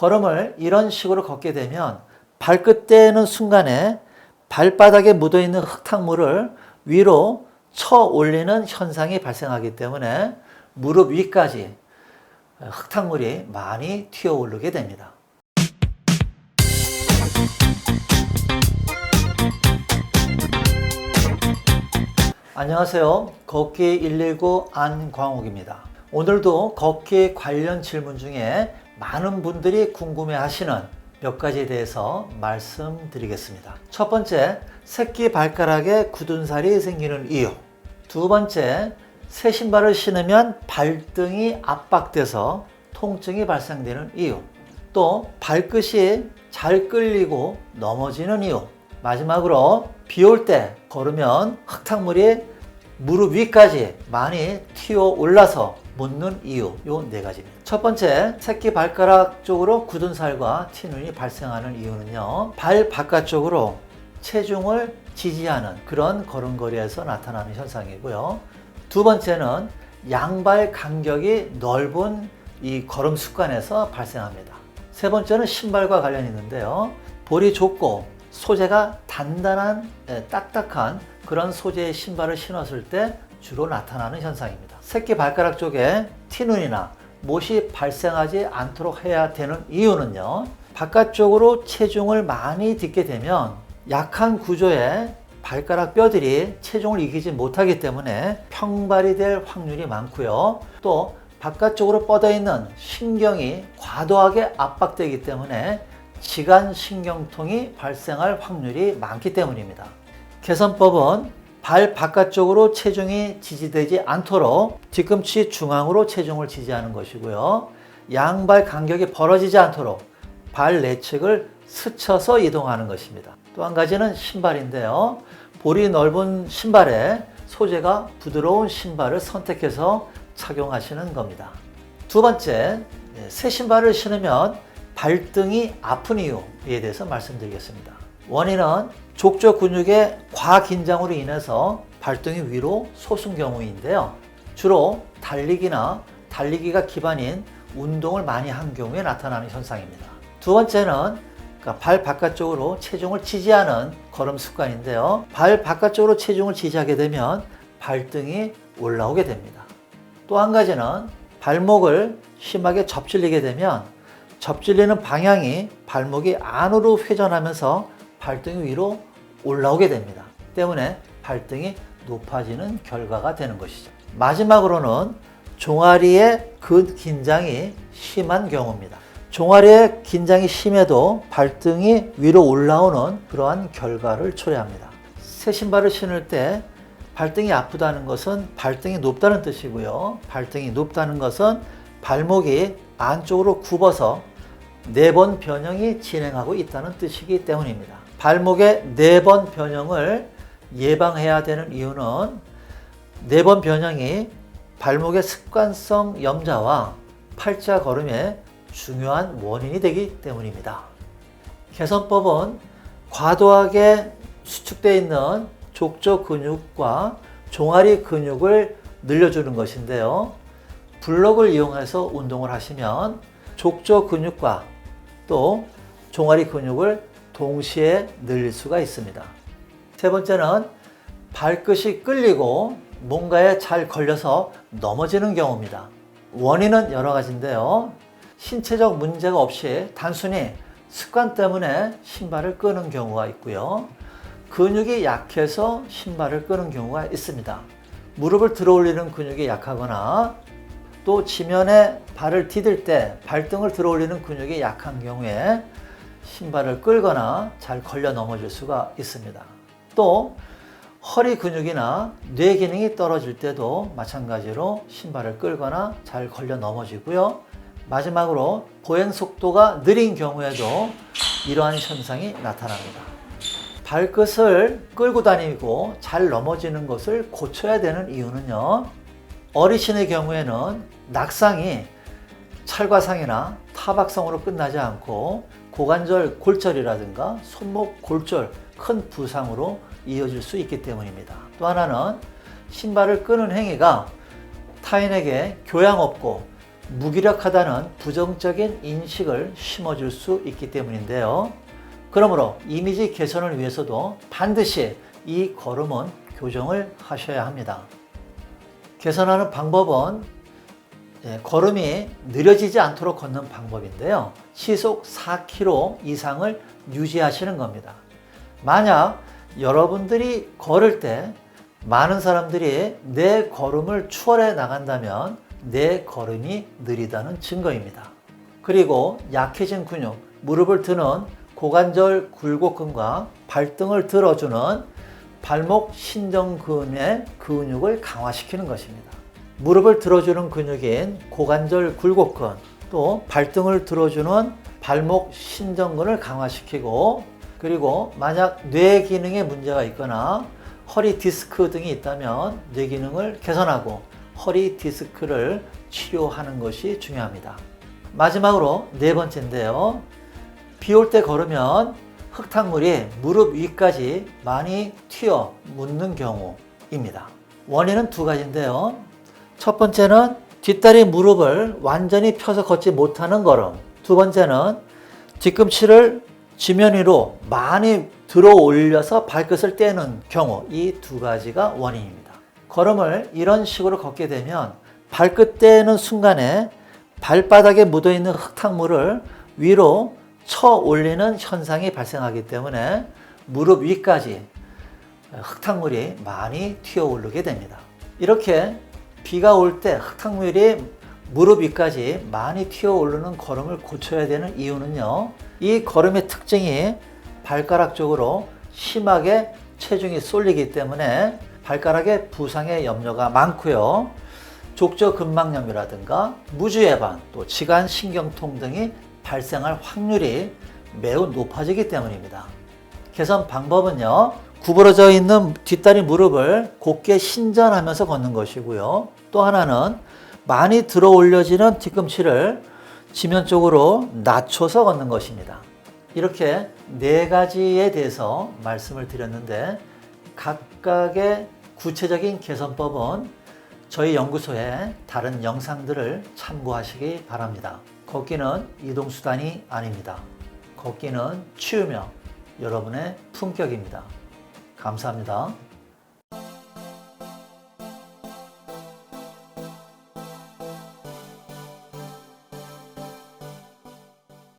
걸음을 이런 식으로 걷게 되면 발끝 떼는 순간에 발바닥에 묻어있는 흙탕물을 위로 쳐 올리는 현상이 발생하기 때문에 무릎 위까지 흙탕물이 많이 튀어 오르게 됩니다. 안녕하세요. 걷기 119 안광욱입니다. 오늘도 걷기 관련 질문 중에 많은 분들이 궁금해 하시는 몇 가지에 대해서 말씀드리겠습니다. 첫 번째, 새끼 발가락에 굳은 살이 생기는 이유. 두 번째, 새 신발을 신으면 발등이 압박돼서 통증이 발생되는 이유. 또 발끝이 잘 끌리고 넘어지는 이유. 마지막으로 비 올 때 걸으면 흙탕물이 무릎 위까지 많이 튀어 올라서 묻는 이유. 요 네 가지입니다. 첫 번째, 새끼 발가락 쪽으로 굳은 살과 티눈이 발생하는 이유는요, 발 바깥쪽으로 체중을 지지하는 그런 걸음걸이에서 나타나는 현상이고요. 두 번째는 양발 간격이 넓은 이 걸음 습관에서 발생합니다. 세 번째는 신발과 관련이 있는데요, 볼이 좁고 소재가 단단한 딱딱한 그런 소재의 신발을 신었을 때 주로 나타나는 현상입니다. 새끼 발가락 쪽에 티눈이나 못이 발생하지 않도록 해야 되는 이유는요, 바깥쪽으로 체중을 많이 딛게 되면 약한 구조의 발가락 뼈들이 체중을 이기지 못하기 때문에 평발이 될 확률이 많고요. 또 바깥쪽으로 뻗어 있는 신경이 과도하게 압박되기 때문에 지간신경통이 발생할 확률이 많기 때문입니다. 개선법은 발 바깥쪽으로 체중이 지지되지 않도록 뒤꿈치 중앙으로 체중을 지지하는 것이고요. 양발 간격이 벌어지지 않도록 발 내측을 스쳐서 이동하는 것입니다. 또 한 가지는 신발인데요. 볼이 넓은 신발에 소재가 부드러운 신발을 선택해서 착용하시는 겁니다. 두 번째, 새 신발을 신으면 발등이 아픈 이유에 대해서 말씀드리겠습니다. 원인은 족저 근육의 과긴장으로 인해서 발등이 위로 솟은 경우인데요. 주로 달리기나 달리기가 기반인 운동을 많이 한 경우에 나타나는 현상입니다. 두 번째는 발 바깥쪽으로 체중을 지지하는 걸음 습관인데요. 발 바깥쪽으로 체중을 지지하게 되면 발등이 올라오게 됩니다. 또 한 가지는 발목을 심하게 접질리게 되면 접질리는 방향이 발목이 안으로 회전하면서 발등이 위로 올라오게 됩니다. 때문에 발등이 높아지는 결과가 되는 것이죠. 마지막으로는 종아리의 근긴장이 심한 경우입니다. 종아리의 긴장이 심해도 발등이 위로 올라오는 그러한 결과를 초래합니다. 새 신발을 신을 때 발등이 아프다는 것은 발등이 높다는 뜻이고요. 발등이 높다는 것은 발목이 안쪽으로 굽어서 내번 변형이 진행하고 있다는 뜻이기 때문입니다. 발목의 내번 변형을 예방해야 되는 이유는 내번 변형이 발목의 습관성 염좌와 팔자 걸음의 중요한 원인이 되기 때문입니다. 개선법은 과도하게 수축되어 있는 족저 근육과 종아리 근육을 늘려주는 것인데요. 블록을 이용해서 운동을 하시면 족저 근육과 또 종아리 근육을 동시에 늘릴 수가 있습니다. 세 번째는 발끝이 끌리고 뭔가에 잘 걸려서 넘어지는 경우입니다. 원인은 여러 가지인데요. 신체적 문제가 없이 단순히 습관 때문에 신발을 끄는 경우가 있고요. 근육이 약해서 신발을 끄는 경우가 있습니다. 무릎을 들어 올리는 근육이 약하거나 또 지면에 발을 디딜 때 발등을 들어 올리는 근육이 약한 경우에 신발을 끌거나 잘 걸려 넘어질 수가 있습니다. 또 허리 근육이나 뇌 기능이 떨어질 때도 마찬가지로 신발을 끌거나 잘 걸려 넘어지고요. 마지막으로 보행 속도가 느린 경우에도 이러한 현상이 나타납니다. 발끝을 끌고 다니고 잘 넘어지는 것을 고쳐야 되는 이유는요, 어르신의 경우에는 낙상이 찰과상이나 타박상으로 끝나지 않고 고관절 골절이라든가 손목 골절, 큰 부상으로 이어질 수 있기 때문입니다. 또 하나는 신발을 끄는 행위가 타인에게 교양 없고 무기력하다는 부정적인 인식을 심어줄 수 있기 때문인데요. 그러므로 이미지 개선을 위해서도 반드시 이 걸음은 교정을 하셔야 합니다. 개선하는 방법은 걸음이 느려지지 않도록 걷는 방법인데요. 시속 4km 이상을 유지하시는 겁니다. 만약 여러분들이 걸을 때 많은 사람들이 내 걸음을 추월해 나간다면 내 걸음이 느리다는 증거입니다. 그리고 약해진 근육, 무릎을 드는 고관절 굴곡근과 발등을 들어주는 발목 신전근의 근육을 강화시키는 것입니다. 무릎을 들어주는 근육인 고관절 굴곡근, 또 발등을 들어주는 발목 신전근을 강화시키고, 그리고 만약 뇌 기능에 문제가 있거나 허리 디스크 등이 있다면 뇌 기능을 개선하고 허리 디스크를 치료하는 것이 중요합니다. 마지막으로 네 번째인데요. 비 올 때 걸으면 흙탕물이 무릎 위까지 많이 튀어 묻는 경우입니다. 원인은 두 가지인데요. 첫 번째는 뒷다리 무릎을 완전히 펴서 걷지 못하는 걸음. 두 번째는 뒤꿈치를 지면 위로 많이 들어 올려서 발끝을 떼는 경우. 이 두 가지가 원인입니다. 걸음을 이런 식으로 걷게 되면 발끝 떼는 순간에 발바닥에 묻어있는 흙탕물을 위로 쳐 올리는 현상이 발생하기 때문에 무릎 위까지 흙탕물이 많이 튀어 오르게 됩니다. 이렇게 비가 올 때 흙탕물이 무릎 위까지 많이 튀어 오르는 걸음을 고쳐야 되는 이유는요. 이 걸음의 특징이 발가락 쪽으로 심하게 체중이 쏠리기 때문에 발가락에 부상의 염려가 많고요. 족저근막염이라든가 무주해반, 또 지간신경통 등이 발생할 확률이 매우 높아지기 때문입니다. 개선 방법은요. 구부러져 있는 뒷다리 무릎을 곧게 신전하면서 걷는 것이고요. 또 하나는 많이 들어 올려지는 뒤꿈치를 지면 쪽으로 낮춰서 걷는 것입니다. 이렇게 네 가지에 대해서 말씀을 드렸는데 각각의 구체적인 개선법은 저희 연구소의 다른 영상들을 참고하시기 바랍니다. 걷기는 이동수단이 아닙니다. 걷기는 치유며 여러분의 품격입니다. 감사합니다.